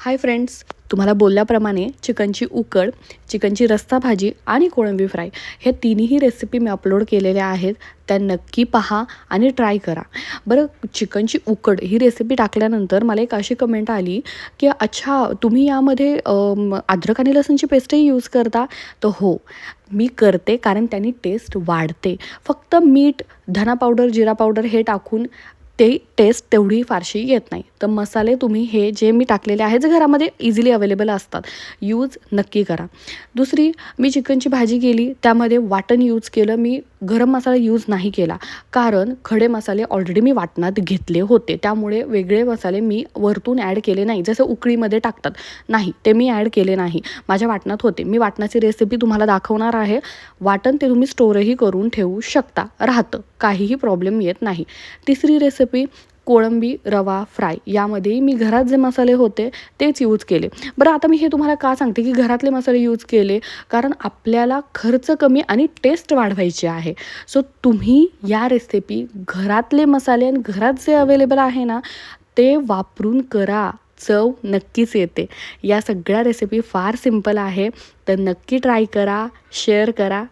Hi friends, तुम्हाला बोलल्याप्रमाणे चिकनची उकड, चिकनची रस्सा भाजी आणि कोळंबी फ्राय हे तिन्ही रेसिपी मी अपलोड केलेल्या आहेत. त्या नक्की पहा आणि ट्राय करा. बरं, चिकनची उकड ही रेसिपी टाकल्यानंतर मला एक अशी कमेंट आली की अच्छा, तुम्ही यामध्ये अद्रक आणि लसूणची पेस्टही यूज करता? तर हो, मी करते, कारण त्यांनी टेस्ट वाढते. फक्त मीठ, धना पावडर, जिरा पावडर हे टाकून ते टेस्ट तेवढी फारशी येत नाही. तर मसाले तुम्ही हे जे मी टाकलेले आहेत, जे घरामध्ये इझिली अवेलेबल असतात, यूज नक्की करा. दुसरी, मी चिकनची भाजी केली, त्यामध्ये वाटण यूज केलं. मी गरम मसाला यूज नाही केला, कारण खडे मसाले ऑलरेडी मी वाटणात घेतले होते. त्यामुळे वेगळे मसाले मी वरतून ॲड केले नाही, जसं उकळीमध्ये टाकतात, नाही, ते मी ॲड केले नाही. माझ्या वाटणात होते. मी वाटणाची रेसिपी तुम्हाला दाखवणार आहे. वाटण ते तुम्ही स्टोरही करून ठेवू शकता, राहतं, काहीही प्रॉब्लेम येत नाही. तिसरी रेसिपी कोळंबी रवा फ्राय. यामध्येही मी घरात जे मसाले होते तेच यूज केले. बरं, आता मी हे तुम्हाला का सांगते की घरातले मसाले यूज केले, कारण आपल्याला खर्च कमी आणि टेस्ट वाढवायची आहे. सो तुम्ही या रेसिपी घरातले मसाले आणि घरात जे अवेलेबल आहे ना, ते वापरून करा. चव नक्कीच येते. या सगळ्या रेसिपी फार सिंपल आहे, तर नक्की ट्राय करा, शेअर करा.